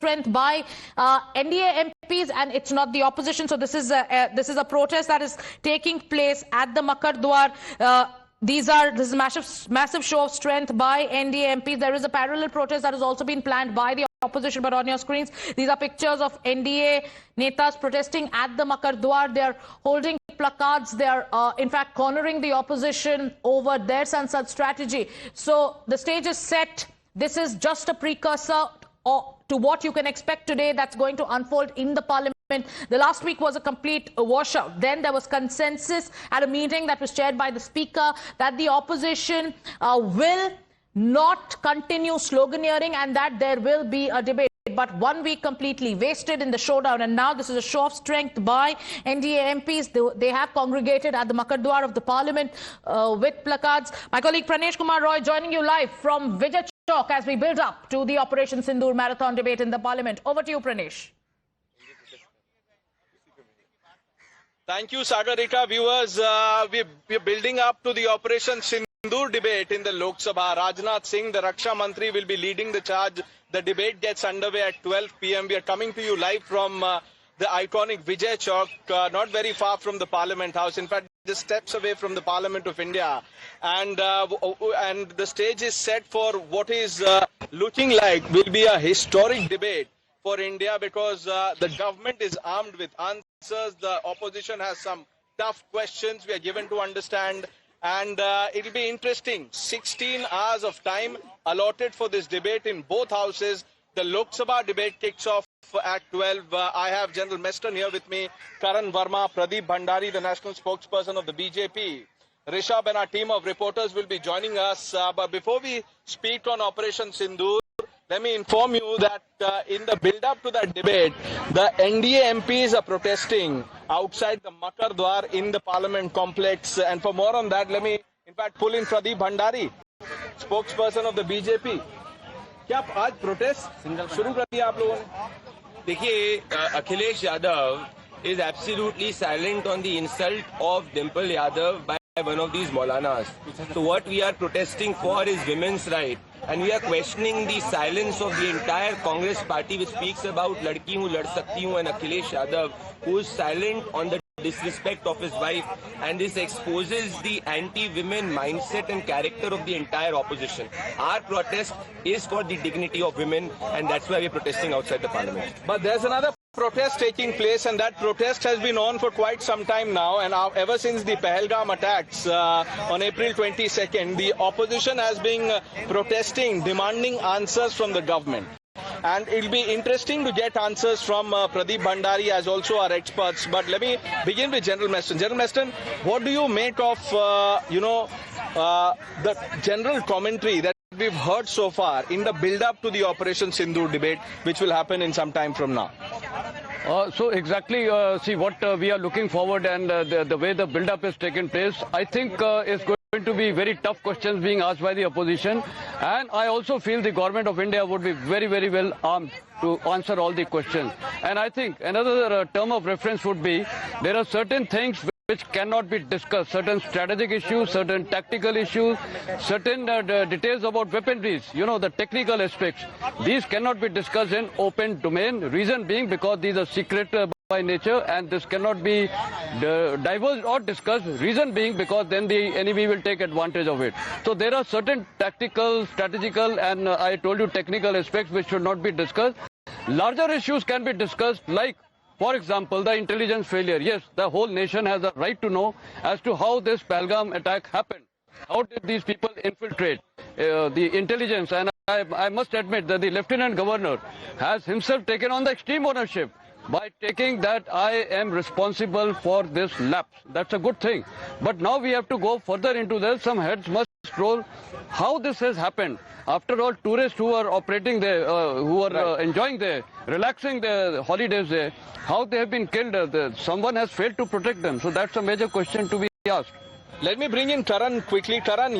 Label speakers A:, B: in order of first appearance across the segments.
A: strength by NDA MPs, and it's not the opposition. So this is a protest that is taking place at the Makar Dwar. This is a massive show of strength by NDA MPs. There is a parallel protest that has also been planned by the opposition, but on your screens, these are pictures of NDA netas protesting at the Makar Dwar. They are holding placards. They are, in fact, cornering the opposition over their Sansad strategy. So the stage is set. This is just a precursor to what you can expect today that's going to unfold in the parliament. The last week was a complete washout. Then there was consensus at a meeting that was chaired by the speaker that the opposition will not continue sloganeering and that there will be a debate. But 1 week completely wasted in the showdown, and now this is a show of strength by NDA MPs. They have congregated at the Makar Dwar of the parliament with placards. My colleague Pranesh Kumar Roy joining you live from Vijay Chowk as we build up to the Operation Sindoor marathon debate in the parliament. Over to you, Pranesh.
B: Thank you, Sagarika. Viewers, we're building up to the Operation Sindoor debate in the Lok Sabha. Rajnath Singh, the Raksha Mantri, will be leading the charge. The debate gets underway at 12 p.m. We are coming to you live from the iconic Vijay Chowk, not very far from the Parliament House. In fact, just steps away from the Parliament of India. And the stage is set for what is looking like will be a historic debate for India, because the government is armed with answers. The opposition has some tough questions we are given to understand. And it'll be interesting. 16 hours of time allotted for this debate in both houses. The Lok Sabha debate kicks off at 12. I have General Meston here with me, Karan Verma, Pradeep Bhandari, the national spokesperson of the BJP. Rishabh and our team of reporters will be joining us. But before we speak on Operation Sindoor, let me inform you that in the build-up to that debate, the NDA MPs are protesting outside the Makar Dwar in the Parliament complex. And for more on that, let me, in fact, pull in Pradeep Bhandari, spokesperson of the BJP. क्या आज protest शुरू कर दिया आप लोगों ने?
C: देखिए, Akhilesh Yadav is absolutely silent on the insult of Dimple Yadav by one of these Maulanas. So what we are protesting for is women's right, and we are questioning the silence of the entire Congress party which speaks about ladki hu lad sakti hu, and Akhilesh Yadav, who is silent on the disrespect of his wife, and this exposes the anti-women mindset and character of the entire opposition. Our protest is for the dignity of women, and that's why we're protesting outside the parliament.
B: But there's another protest taking place, and that protest has been on for quite some time now, and ever since the Pahalgam attacks on April 22nd, the opposition has been protesting, demanding answers from the government. And it'll be interesting to get answers from Pradeep Bhandari as also our experts. But let me begin with General Meston. General Meston, what do you make of, the general commentary that we've heard so far in the build-up to the Operation Sindoor debate, which will happen in some time from now?
D: So exactly, see what we are looking forward, and the way the build-up is taking place, I think is going to be very tough questions being asked by the opposition, and I also feel the government of India would be very, very well armed to answer all the questions. And I think another term of reference would be there are certain things which cannot be discussed, certain strategic issues, certain tactical issues, certain details about weaponries, the technical aspects. These cannot be discussed in open domain, reason being because these are secret by nature, and this cannot be divulged or discussed, reason being because then the enemy will take advantage of it. So there are certain tactical, strategical, and I told you technical aspects which should not be discussed. Larger issues can be discussed, like for example, the intelligence failure. Yes, the whole nation has a right to know as to how this Pahalgam attack happened. How did these people infiltrate the intelligence? And I must admit that the Lieutenant Governor has himself taken on the extreme ownership by taking that I am responsible for this lapse. That's a good thing. But now we have to go further into this. Some heads must roll how this has happened. After all, tourists who are operating there, who are enjoying there, relaxing their holidays there, how they have been killed, someone has failed to protect them. So that's a major question to be asked.
B: Let me bring in Karan quickly. Karan,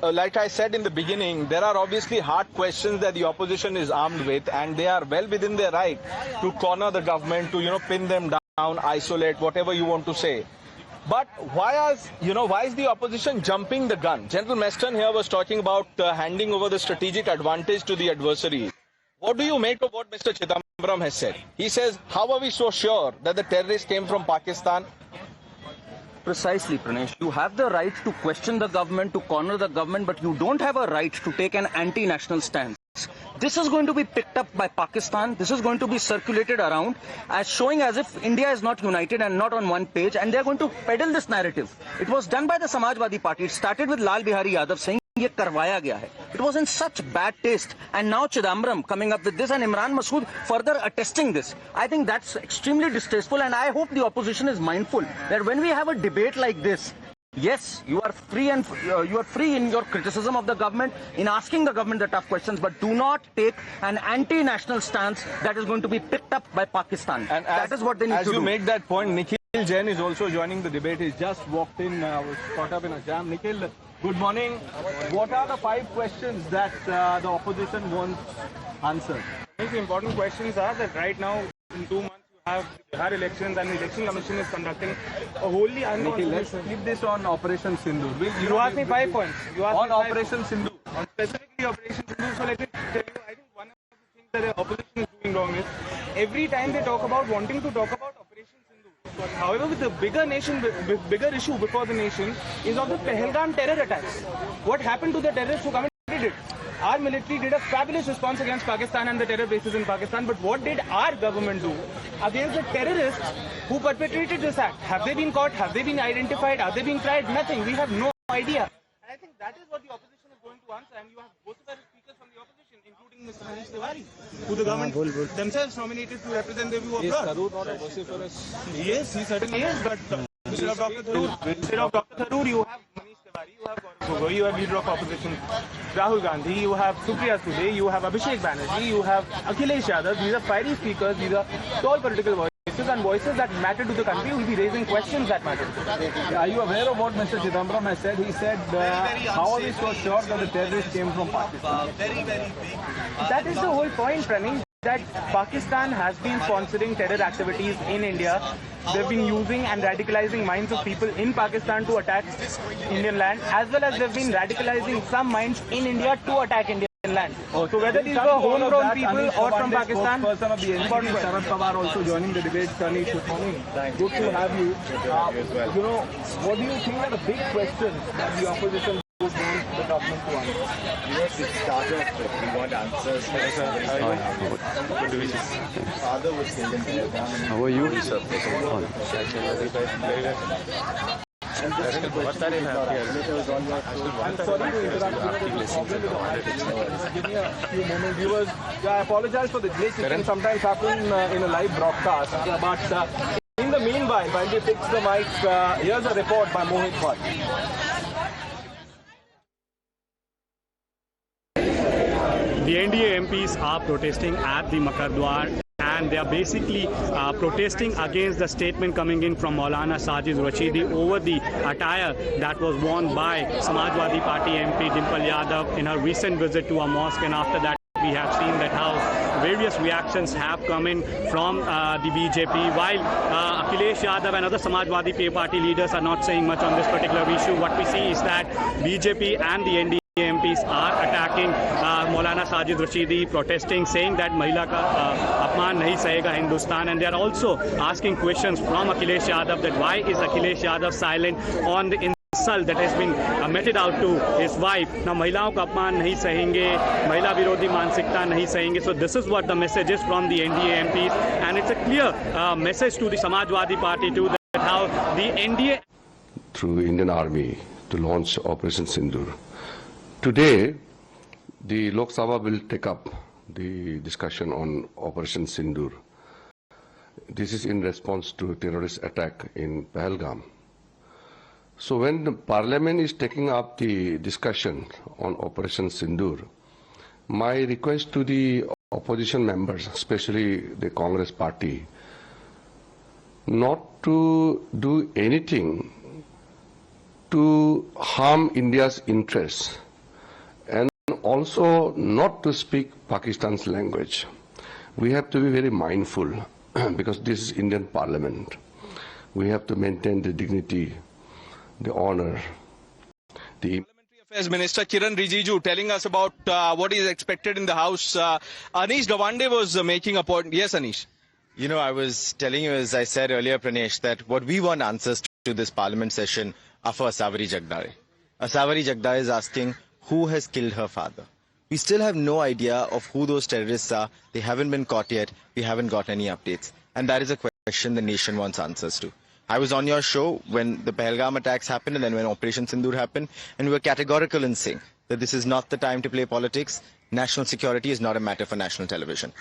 B: like I said in the beginning, there are obviously hard questions that the opposition is armed with, and they are well within their right to corner the government, to, pin them down, isolate, whatever you want to say. But why is the opposition jumping the gun? General Meston here was talking about handing over the strategic advantage to the adversary. What do you make of what Mr. Chidambaram has said? He says, how are we so sure that the terrorists came from Pakistan?
E: Precisely, Pranesh. You have the right to question the government, to corner the government, but you don't have a right to take an anti-national stance. This is going to be picked up by Pakistan. This is going to be circulated around as showing as if India is not united and not on one page, and they're going to peddle this narrative. It was done by the Samajwadi Party. It started with Lal Bihari Yadav saying ये करवाया गया है. It was in such bad taste, and now Chidambaram coming up with this and Imran Masood further attesting this. I think that's extremely distasteful, and I hope the opposition is mindful that when we have a debate like this, yes, you are free and you are free in your criticism of the government, in asking the government the tough questions, but do not take an anti-national stance that is going to be picked up by Pakistan.
B: And
E: that is what they need to do.
B: As you make that point, Nikhil Jain is also joining the debate. He's just walked in, was caught up in a jam. Nikhil, good morning. What are the 5 questions that the opposition wants answered?
F: I think the important questions are that right now, in 2 months, you have Bihar elections and the Election Commission is conducting a wholly
B: Nikhil, let's
F: unconstitutional...
B: keep this on Operation Sindoor.
F: You asked me 5 points. You asked
B: On
F: me five
B: Operation Sindoor.
F: points. On specifically Operation Sindoor, so let me tell you, I think one of the things that the opposition is doing wrong is, every time they talk about wanting to talk about Operation Sindoor. However, with the bigger issue before the nation is of the Pahalgam terror attacks. What happened to the terrorists who committed it? Our military did a fabulous response against Pakistan and the terror bases in Pakistan, but what did our government do against the terrorists who perpetrated this act? Have they been caught? Have they been identified? Are they being tried? Nothing. We have no idea. And I think that is what the opposition is going to answer, and you have both of the speakers from the opposition, including Mr. Manish Tiwari, who the government themselves nominated to represent their view abroad.
B: Is Tharoor not a vociferous?
F: Yes, he certainly is, but instead of Dr. Tharoor, you have Manish Tiwari, you have Gaurav Gogoi, you have leader of opposition Rahul Gandhi, you have Supriya Sule, you have Abhishek Banerjee, you have Akhilesh Yadav. These are fiery speakers, these are tall political voices and voices that matter to the country, who will be raising questions that matter to the country.
B: Are you aware of what Mr. Chidambaram has said? He said, how are we so sure that the terrorists came from Pakistan?
F: That is the whole point, Pranay, that Pakistan has been sponsoring terror activities in India. They've been using and radicalizing minds of people in Pakistan to attack Indian land, as well as they've been radicalizing some minds in India to attack Indian land. So whether these were homegrown people or from Pakistan,
B: Person of the NCP, Sharad Pawar, also joining the debate. Tanish, good morning. Good to have you. You know, what do you think are the big questions that the opposition would want the government to answer?
G: Yes, it's started. We want answers. Father was killed in Vietnam.
D: How are you?
G: What are you
B: I'm sorry to interrupt. Give me a few moments. Viewers, I apologize for the glitch. It can sometimes happen in a live broadcast. But in the meanwhile, while we fix the mic, here's a report by Mohit Bhatt.
H: The NDA MPs are protesting at the Makar Dwar, and they are basically protesting against the statement coming in from Maulana Sajid Rashidi over the attire that was worn by Samajwadi Party MP Dimple Yadav in her recent visit to a mosque, and after that we have seen that how various reactions have come in from the BJP, while Akhilesh Yadav and other Samajwadi Party leaders are not saying much on this particular issue. What we see is that BJP and the NDA MPs are attacking Maulana Sajid Rashidi, protesting, saying that Mahila ka apman nahi sahega Hindustan, and they are also asking questions from Akhilesh Yadav that why is Akhilesh Yadav silent on the insult that has been meted out to his wife. Now, Mahilaon ka apman nahi sahenge, Mahila virodhi mansikta nahi sahenge. So this is what the message is from the NDA MPs, and it's a clear message to the Samajwadi Party too, that how the NDA
I: through Indian Army to launch Operation Sindoor. Today, the Lok Sabha will take up the discussion on Operation Sindoor. This is in response to a terrorist attack in Pahalgam. So when the Parliament is taking up the discussion on Operation Sindoor, my request to the opposition members, especially the Congress party, not to do anything to harm India's interests, and also not to speak Pakistan's language. We have to be very mindful because this is Indian Parliament. We have to maintain the dignity, the honor, the
B: as Minister Kiran Rijiju telling us about what is expected in the House. Anish Davande was making a point. Yes, Anish.
G: You know, I was telling you, as I said earlier, Pranesh, that what we want answers to this parliament session are for Asawari Jagdale. Asawari Jagdale is asking who has killed her father. We still have no idea of who those terrorists are. They haven't been caught yet. We haven't got any updates. And that is a question the nation wants answers to. I was on your show when the Pahalgam attacks happened and then when Operation Sindoor happened, and we were categorical in saying that this is not the time to play politics. National security is not a matter for national television.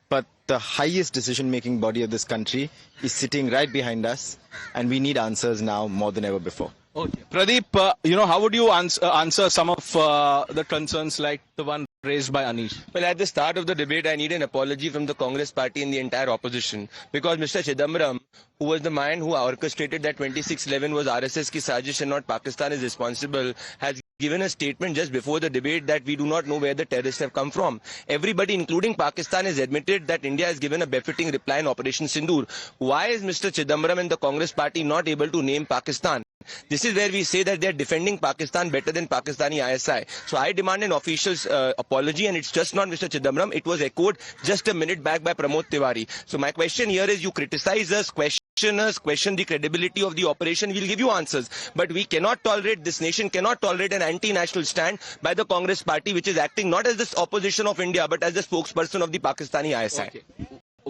G: But the highest decision-making body of this country is sitting right behind us, and we need answers now more than ever before.
B: Okay. Pradeep, how would you answer some of the concerns like the one raised by Anish?
C: Well, at the start of the debate, I need an apology from the Congress party and the entire opposition, because Mr. Chidambaram, who was the man who orchestrated that 2611 was RSS ki sajish and not Pakistan is responsible, has given a statement just before the debate that we do not know where the terrorists have come from. Everybody, including Pakistan, has admitted that India has given a befitting reply in Operation Sindoor. Why is Mr. Chidambaram and the Congress party not able to name Pakistan? This is where we say that they are defending Pakistan better than Pakistani ISI. So I demand an official apology, and it's just not Mr. Chidambaram. It was echoed just a minute back by Pramod Tiwari. So my question here is, you criticize us, question us, question the credibility of the operation, we'll give you answers. But we cannot tolerate, this nation cannot tolerate an anti-national stand by the Congress party, which is acting not as the opposition of India, but as the spokesperson of the Pakistani ISI.
B: Okay.